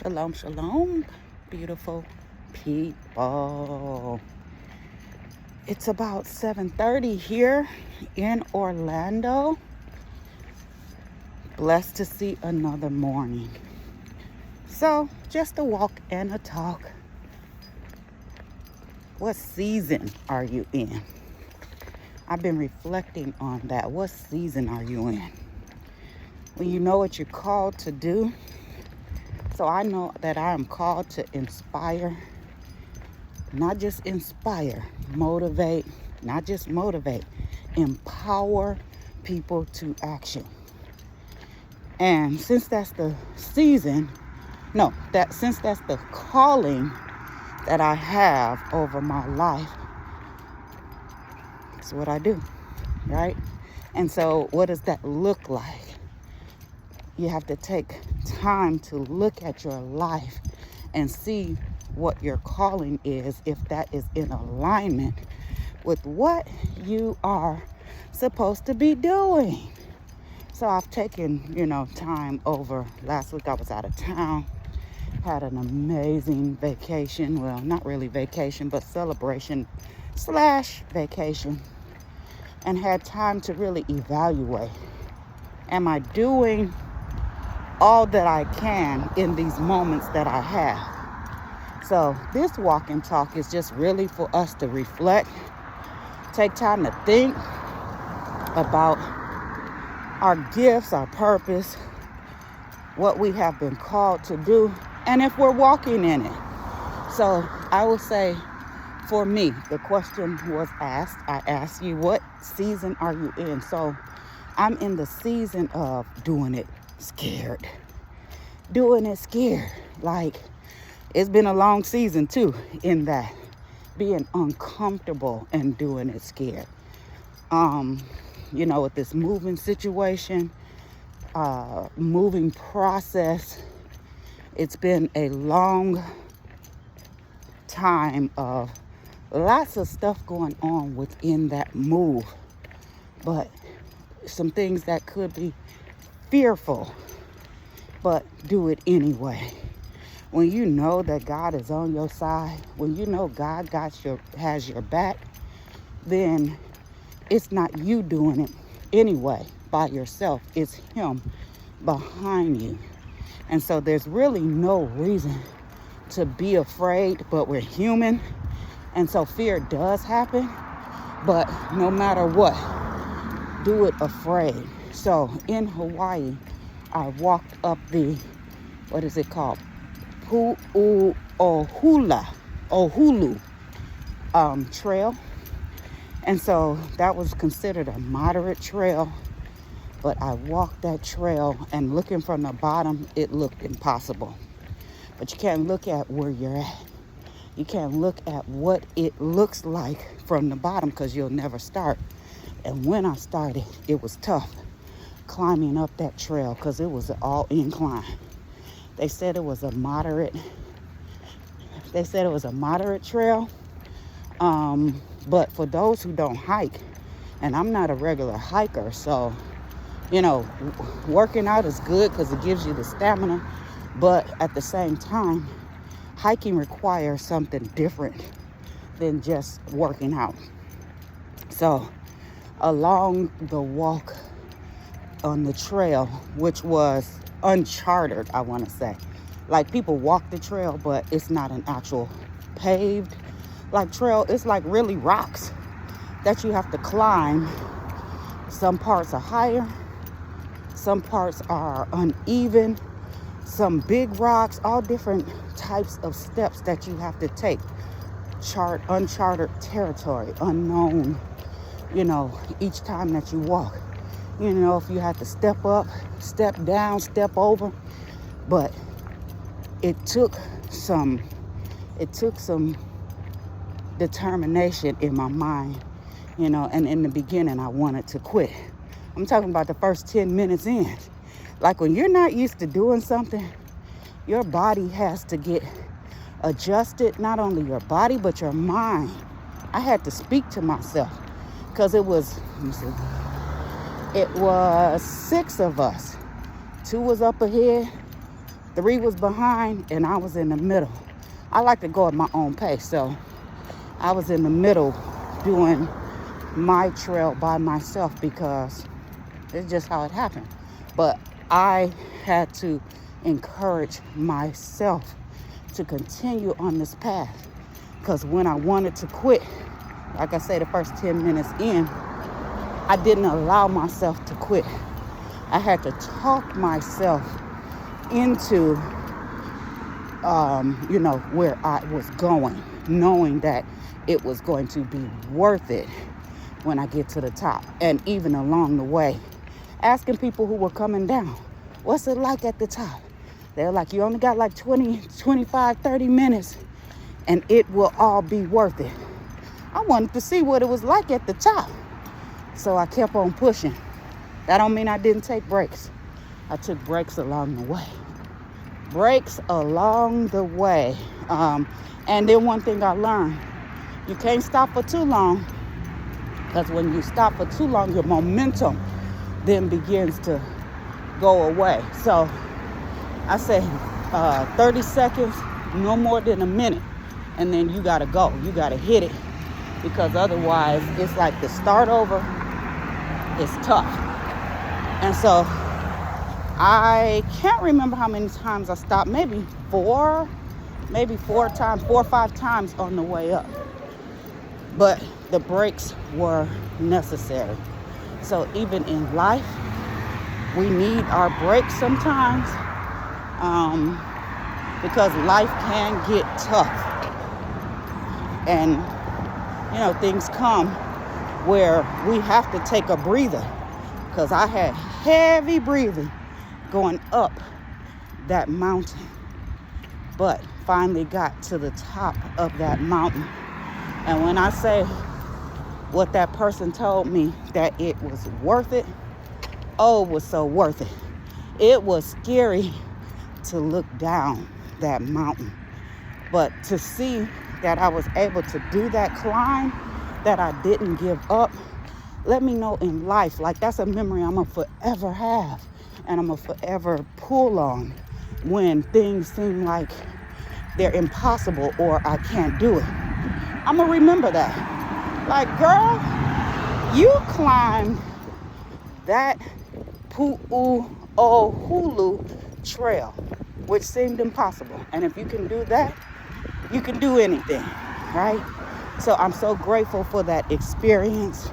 Shalom, shalom, beautiful people. It's about 7:30 here in Orlando. Blessed to see another morning. So, just a walk and a talk. What season are you in? I've been reflecting on that. What season are you in? When you know what you're called to do. So I know that I am called to inspire, not just inspire, motivate, not just motivate, empower people to action. And since that's the season, since that's the calling that I have over my life, it's what I do, right? And so what does that look like? You have to take time to look at your life and see what your calling is, if that is in alignment with what you are supposed to be doing. So I've taken, time over. Last week I was out of town, had an amazing vacation. Well, not really vacation, but celebration / vacation, and had time to really evaluate. Am I doing all that I can in these moments that I have? So this walk and talk is just really for us to reflect, take time to think about our gifts, our purpose, what we have been called to do, and if we're walking in it. So I will say, for me, the question was asked. I asked you, what season are you in? So I'm in the season of doing it scared. Doing it scared. Like, it's been a long season too, in that being uncomfortable and doing it scared. With this moving situation, moving process, it's been a long time of lots of stuff going on within that move, but some things that could be fearful, but do it anyway. When you know that God is on your side, when you know God has your back, then it's not you doing it anyway by yourself. It's Him behind you. And so there's really no reason to be afraid, but we're human. And so fear does happen, but no matter what, do it afraid. So in Hawaii, I walked up the, what is it called? Ohulu trail. And so that was considered a moderate trail, but I walked that trail, and looking from the bottom, it looked impossible. But you can't look at where you're at. You can't look at what it looks like from the bottom, because you'll never start. And when I started, it was tough climbing up that trail, because it was all incline. They said it was a moderate trail. But for those who don't hike, and I'm not a regular hiker, so, working out is good because it gives you the stamina. But at the same time, hiking requires something different than just working out. So along the walk on the trail, which was uncharted, I want to say. Like, people walk the trail, but it's not an actual paved trail. It's like really rocks that you have to climb. Some parts are higher, some parts are uneven, some big rocks, all different types of steps that you have to take. Uncharted territory, unknown, each time that you walk. If you have to step up, step down, step over. But it took some determination in my mind, and in the beginning I wanted to quit. I'm talking about the first 10 minutes in. Like, when you're not used to doing something, your body has to get adjusted, not only your body, but your mind. I had to speak to myself, because it was 6 of us. 2 was up ahead, 3 was behind, and I was in the middle. I like to go at my own pace, so I was in the middle doing my trail by myself because it's just how it happened. But I had to encourage myself to continue on this path, because when I wanted to quit, like I say, the first 10 minutes in, I didn't allow myself to quit. I had to talk myself into, where I was going, knowing that it was going to be worth it when I get to the top. And even along the way, asking people who were coming down, what's it like at the top? They're like, you only got like 20, 25, 30 minutes and it will all be worth it. I wanted to see what it was like at the top. So I kept on pushing. That don't mean I didn't take breaks. I took breaks along the way. Breaks along the way. And then one thing I learned, you can't stop for too long, because when you stop for too long, your momentum then begins to go away. So I say 30 seconds, no more than a minute, and then you gotta go. You gotta hit it, because otherwise it's like the start over is tough. And so I can't remember how many times I stopped, maybe four or five times on the way up. But the breaks were necessary. So even in life, we need our breaks sometimes, because life can get tough. And, things come where we have to take a breather, because I had heavy breathing going up that mountain, but finally got to the top of that mountain. And when I say what that person told me, that it was worth it, oh, it was so worth it. It was scary to look down that mountain, but to see that I was able to do that climb, that I didn't give up, let me know in life, like, that's a memory I'm gonna forever have, and I'm gonna forever pull on when things seem like they're impossible or I can't do it. I'm gonna remember that. Like, girl, you climbed that Pu'u'ohulu trail, which seemed impossible. And if you can do that, you can do anything, right? So I'm so grateful for that experience.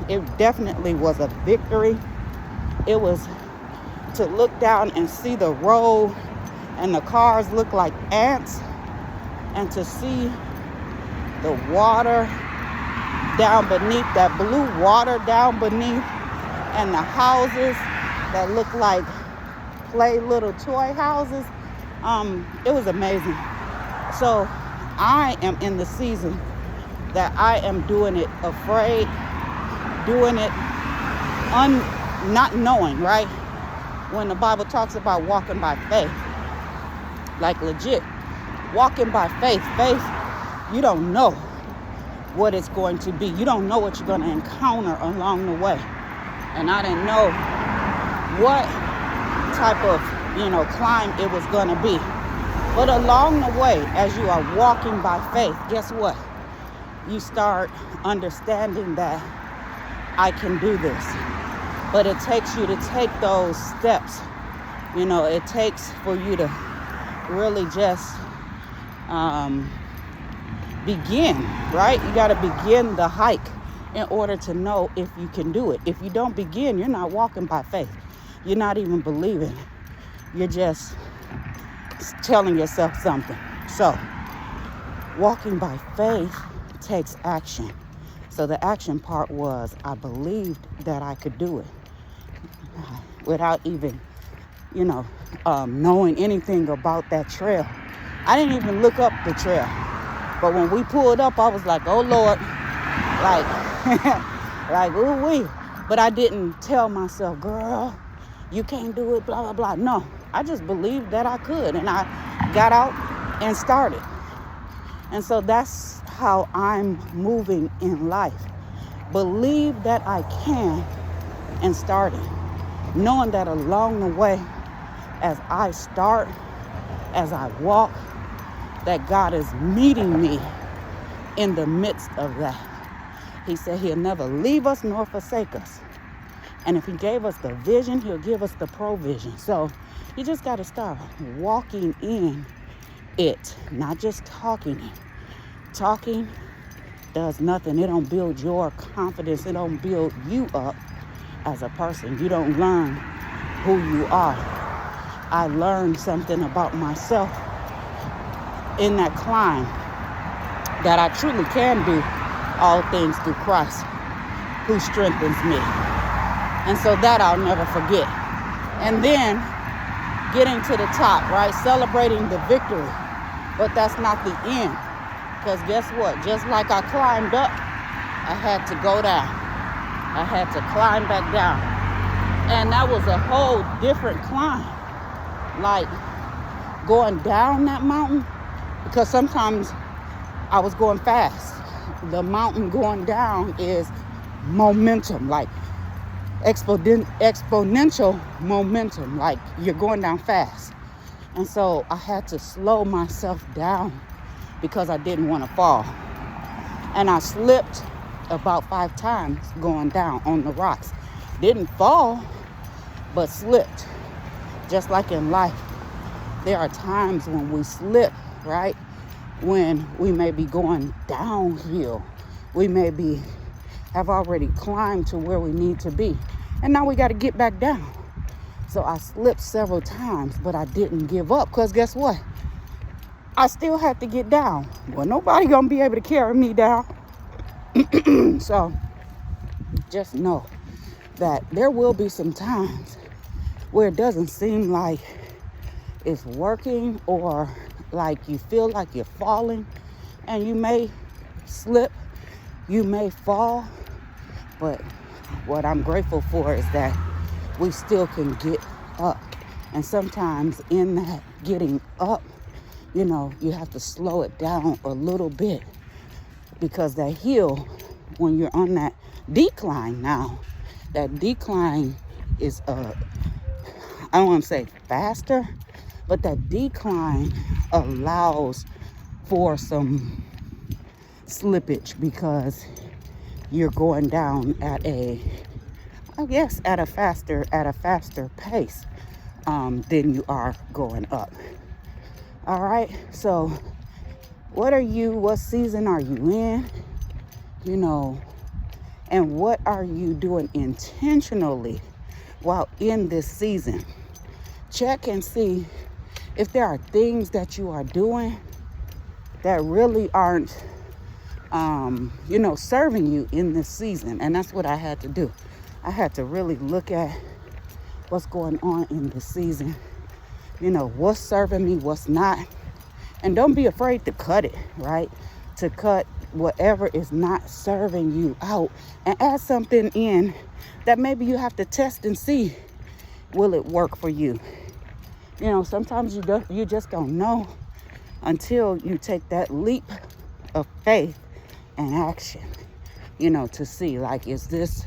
It definitely was a victory. It was to look down and see the road and the cars look like ants, and to see the water down beneath, that blue water down beneath, and the houses that look like play little toy houses. It was amazing. So I am in the season that I am doing it afraid, doing it not knowing, right? When the Bible talks about walking by faith, like legit, walking by faith, you don't know what it's going to be. You don't know what you're going to encounter along the way. And I didn't know what type of, climb it was going to be. But along the way, as you are walking by faith, guess what? You start understanding that I can do this. But it takes you to take those steps. It takes for you to really just begin, right? You got to begin the hike in order to know if you can do it. If you don't begin, you're not walking by faith. You're not even believing. You're just telling yourself something. So, walking by faith takes action. So the action part was, I believed that I could do it without even, knowing anything about that trail. I didn't even look up the trail. But when we pulled up, I was like, oh Lord, like, ooh-wee. But I didn't tell myself, girl, you can't do it, blah, blah, blah. No, I just believed that I could. And I got out and started. And so that's how I'm moving in life. Believe that I can and starting. Knowing that along the way, as I start, as I walk, that God is meeting me in the midst of that. He said he'll never leave us nor forsake us. And if he gave us the vision, he'll give us the provision. So you just got to start walking in it, not just talking it. Talking does nothing. It don't build your confidence. It don't build you up as a person. You don't learn who you are. I learned something about myself in that climb, that I truly can do all things through Christ who strengthens me. And so that I'll never forget. And then getting to the top, right? Celebrating the victory. But that's not the end. Because guess what? Just like I climbed up, I had to go down. I had to climb back down. And that was a whole different climb. Like going down that mountain, because sometimes I was going fast. The mountain going down is momentum, like exponential momentum, like you're going down fast. And so I had to slow myself down because I didn't want to fall. And I slipped about 5 times going down on the rocks. Didn't fall, but slipped. Just like in life, there are times when we slip, right? When we may be going downhill. We may have already climbed to where we need to be. And now we got to get back down. So I slipped several times, but I didn't give up. Because guess what? I still had to get down. Well, nobody going to be able to carry me down. So just know that there will be some times where it doesn't seem like it's working, or like you feel like you're falling, and you may slip, you may fall. But what I'm grateful for is that we still can get up. And sometimes in that getting up, you have to slow it down a little bit, because that hill, when you're on that decline now, that decline is I don't want to say faster, but that decline allows for some slippage, because you're going down at a faster pace than you are going up. All right. So what season are you in? And what are you doing intentionally while in this season? Check and see if there are things that you are doing that really aren't, serving you in this season. And that's what I had to do. I had to really look at what's going on in this season. What's serving me, what's not. And don't be afraid to cut it, right? To cut whatever is not serving you out and add something in that maybe you have to test and see, will it work for you? Sometimes you just don't know until you take that leap of faith and action, to see, like, is this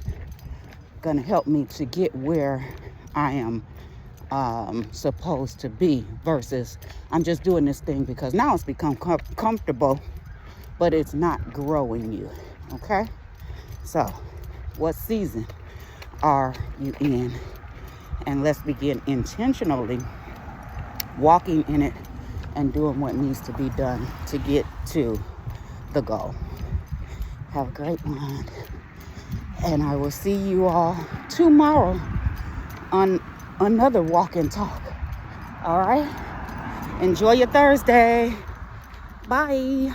going to help me to get where I am supposed to be, versus I'm just doing this thing because now it's become comfortable, but it's not growing you. Okay? So, what season are you in? And let's begin intentionally walking in it and doing what needs to be done to get to the goal. Have a great one. And I will see you all tomorrow on another walk and talk. All right? Enjoy your Thursday. Bye.